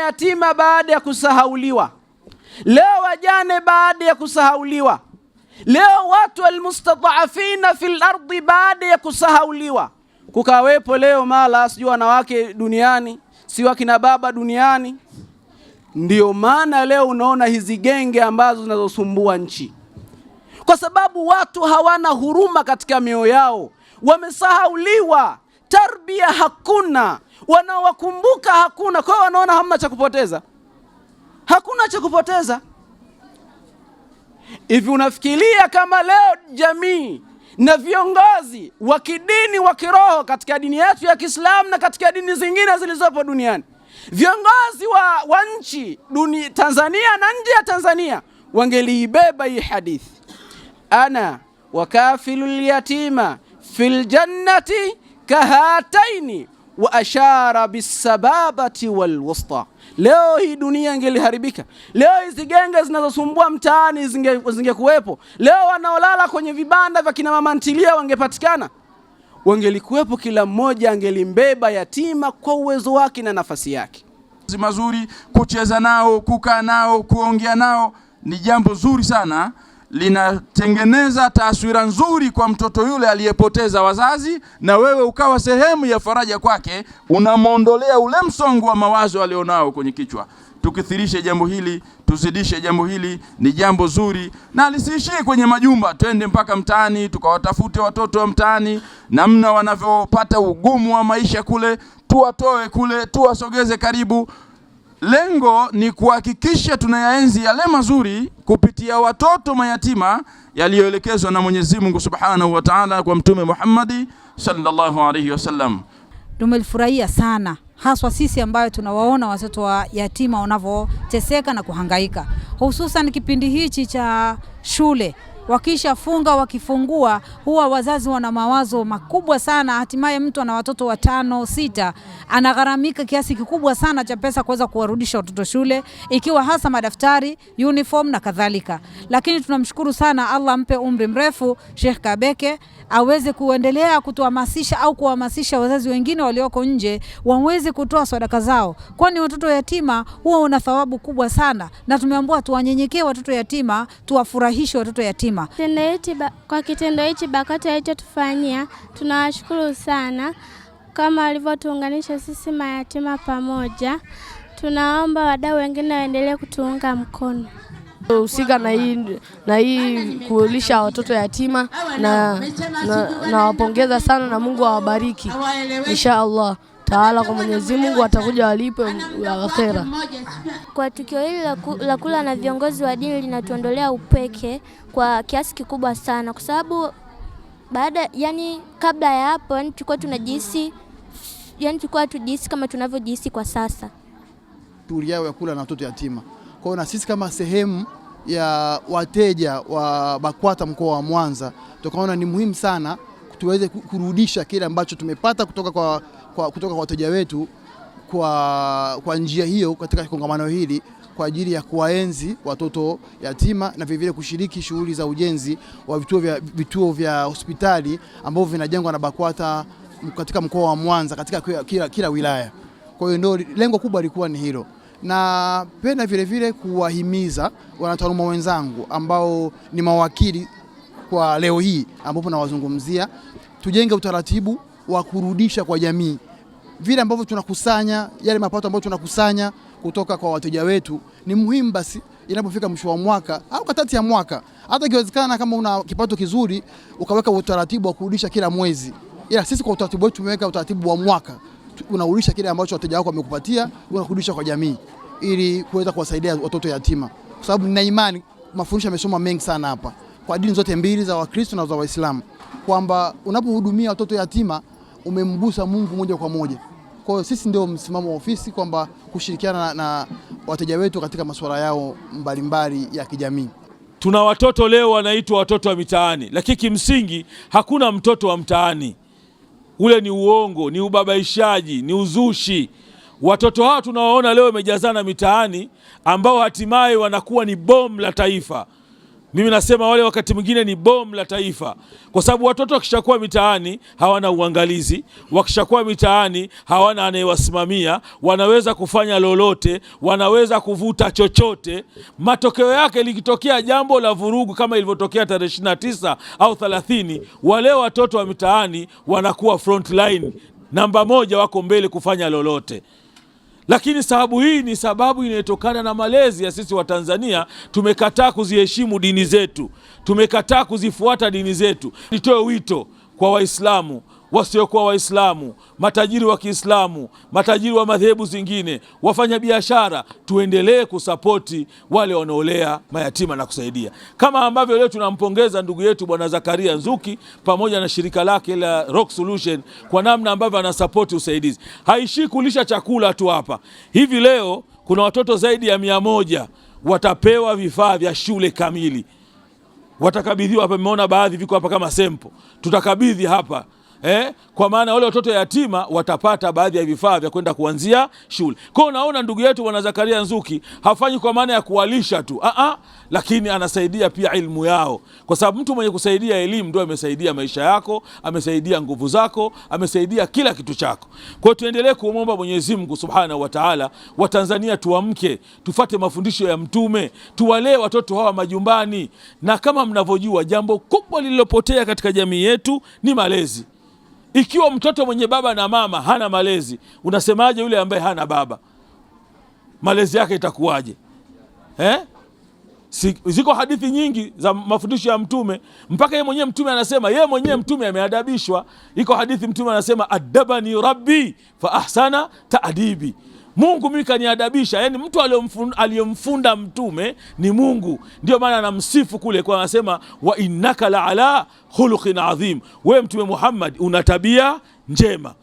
mayatima baada ya kusahauliwa, leo wajane baada ya kusahauliwa, leo watu almustadhafina fil ardi baada ya kusahauliwa. Kukawepo leo mala sijui wanawake duniani, si wakina baba duniani. Ndio maana leo unaona hizi genge ambazo zinazosumbua nchi, kwa sababu watu hawana huruma katika mioyo yao, wamesahauliwa, tarbia hakuna, wanawakumbuka hakuna, kwa hiyo wanaona hamna cha kupoteza, hakuna cha kupoteza. Hivi unafikiria kama leo jamii na viongozi wa kidini wa kiroho katika dini yetu ya Kiislamu na katika dini zingine zilizopo duniani, viongozi wa nchi Tanzania na nje ya Tanzania, wangeliibeba hii hadithi, ana wakafilul yatima fil jannati kahataini wa ashara bisababati wal wusta, leo hii dunia ingeliharibika. Leo hizi genge zinazosumbua mtaani zingekuwepo. Leo wanaolala kwenye vibanda vya kina mama ntilia wangepatikana, wangelikuwepo, kila mmoja angelimbeba yatima kwa uwezo wake na nafasi yake. Mazuri kucheza nao, kukaa nao, kuongea nao ni jambo zuri sana, linatengeneza taswira nzuri kwa mtoto yule aliyepoteza wazazi, na wewe ukawa sehemu ya faraja kwake, unamwondolea ule msongo wa mawazo alionao kwenye kichwa. Tukithirishe jambo hili, tuzidishe jambo hili, ni jambo zuri, na lisiishie kwenye majumba. Twende mpaka mtaani, tukawatafute watoto wa mtaani, namna wanavyopata ugumu wa maisha kule, tuwatoe kule, tuwasogeze karibu. Lengo ni kuhakikisha tunayaenzi yale mazuri kupitia watoto mayatima yaliyoelekezwa na Mwenyezi Mungu Subhanahu wa Ta'ala kwa Mtume Muhammad sallallahu alayhi wasallam. Tumelifurahia sana, haswa sisi ambayo tunawaona watoto wa yatima wanavyoteseka na kuhangaika, hususan kipindi hichi cha shule. Wakishafunga, wakifungua, huwa wazazi wana mawazo makubwa sana. Hatimaye mtu ana watoto 5, 6, anagharamika kiasi kikubwa sana cha pesa kuweza kuwarudisha watoto shule, ikiwa hasa madaftari, uniform na kadhalika. Lakini tunamshukuru sana, Allah ampe umri mrefu Sheikh Kabeke, aweze kuendelea kutuhamasisha au kuhamasisha wazazi wengine walioko nje waweze kutoa sadaka zao, kwani watoto yatima huwa una thawabu kubwa sana, na tumeambiwa tuwanyenyekee watoto yatima, tuwafurahishe watoto yatima. Kwa kitendo hichi BAKWATA alichotufanyia, tunawashukuru sana, kama walivyotuunganisha sisi mayatima pamoja. Tunaomba wadau wengine waendelee kutuunga mkono. Husika na hii kulisha watoto yatima, na wapongeza sana, na Mungu awabariki inshallah Taala. Kwa Mwenyezi Mungu atakuja walipe akhera. Kwa tukio hili la kula na viongozi wa dini linatuondolea upweke kwa kiasi kikubwa sana, kwa sababu kabla ya hapo tulikuwa tunajihisi, tulikuwa tujihisi kama tunavyojihisi kwa sasa. Shughuli yao ya kula na watoto yatima. Kwa hiyo na sisi kama sehemu ya wateja wa BAKWATA mkoa wa Mwanza, tukaona ni muhimu sana tuweze kurudisha kile ambacho tumepata kutoka kwa wateja wetu kwa njia hiyo katika kongamano hili, kwa ajili ya kuwaenzi watoto yatima na vile kushiriki shughuli za ujenzi wa vituo vya hospitali ambavyo vinajengwa na BAKWATA katika mkoa wa Mwanza katika kila wilaya. Kwa hiyo ndio lengo kubwa lilikuwa ni hilo. Na penda vile kuwahimiza wanataaluma wenzangu ambao ni mawakili kwa leo hii ambapo nawazungumzia, tujenge utaratibu wa kurudisha kwa jamii vile ambavyo tunakusanya yale mapato ambayo tunakusanya kutoka kwa wateja wetu. Ni muhimu basi inapofika mwisho wa mwaka au katikati ya mwaka, hata ikiwezekana kama una kipato kizuri, ukaweka utaratibu wa kurudisha kila mwezi. Ila sisi kwa utaratibu wetu tumeweka utaratibu wa mwaka, unarudisha kile ambacho wateja wako wamekupatia, unarudisha kwa jamii ili kuweza kuwasaidia watoto yatima. Kwa sababu nina imani mafundisho yamesoma mengi sana hapa kwa dini zote mbili, za Wakristo na za Waislamu, kwamba unapohudumia watoto yatima umemgusa Mungu moja kwa moja. Kwa hiyo sisi ndio msimamo wa ofisi kwamba kushirikiana na wateja wetu katika masuala yao mbalimbali ya kijamii. Tuna watoto leo wanaitwa watoto wa mitaani, lakini kimsingi hakuna mtoto wa mtaani. Ule ni uongo, ni ubabaishaji, ni uzushi. Watoto hawa tunawaona leo wamejazana mitaani, ambao hatimaye wanakuwa ni bomu la taifa. Mimi nasema wale wakati mwingine ni bomu la taifa, kwa sababu watoto wakishakuwa mitaani hawana uangalizi, wakishakuwa mitaani hawana anayewasimamia, wanaweza kufanya lolote, wanaweza kuvuta chochote. Matokeo yake likitokea jambo la vurugu kama ilivyotokea tarehe 29 au 30, wale watoto wa mitaani wanakuwa front line, namba moja, wako mbele kufanya lolote. Lakini sababu hii ni sababu inayotokana na malezi ya sisi wa Tanzania. Tumekataa kuziheshimu dini zetu, tumekataa kuzifuata dini zetu. Nitoe wito kwa Waislamu, wasiokuwa Waislamu, matajiri wa Kiislamu, matajiri wa madhehebu zingine, wafanya biashara, tuendelee kusapoti wale wanaolea mayatima na kusaidia, kama ambavyo leo tunampongeza ndugu yetu Bwana Zakaria Nzuki pamoja na shirika lake la Rock Solution kwa namna ambavyo anasapoti usaidizi. Haishi kulisha chakula tu hapa. Hivi leo kuna watoto zaidi ya 100 watapewa vifaa vya shule kamili, watakabidhiwa hapa. Mmeona baadhi viko hapa kama sample, tutakabidhi hapa. Kwa maana wale watoto yatima watapata baadhi ya vifaa vya kwenda kuanzia shule. Kwa unaona ndugu yetu Bwana Zakaria Nzuki hafanyi kwa maana ya kuwalisha tu, lakini anasaidia pia elimu yao, kwa sababu mtu mwenye kusaidia elimu ndio amesaidia maisha yako, amesaidia nguvu zako, amesaidia kila kitu chako. Kwa hiyo tuendelee kuomba Mwenyezi Mungu Subhanahu wa Ta'ala, wa Tanzania tuamke, tufate mafundisho ya Mtume, tuwalee watoto hawa majumbani. Na kama mnavyojua, jambo kubwa lililopotea katika jamii yetu ni malezi. Ikiwa mtoto mwenye baba na mama hana malezi, unasemaje yule ambaye hana baba? Malezi yake itakuwaje? Ziko hadithi nyingi za mafundisho ya Mtume, mpaka yeye mwenyewe Mtume anasema, yeye mwenyewe Mtume ameadabishwa. Iko hadithi Mtume anasema, adabani rabbi fa ahsana ta'dibi. Mungu mimi kaniadabisha. Yani mtu aliyomfunda Mtume ni Mungu. Ndio maana anamsifu kule kwa anasema, wa innaka la ala khuluqin adhim, wewe Mtume Muhammad una tabia njema.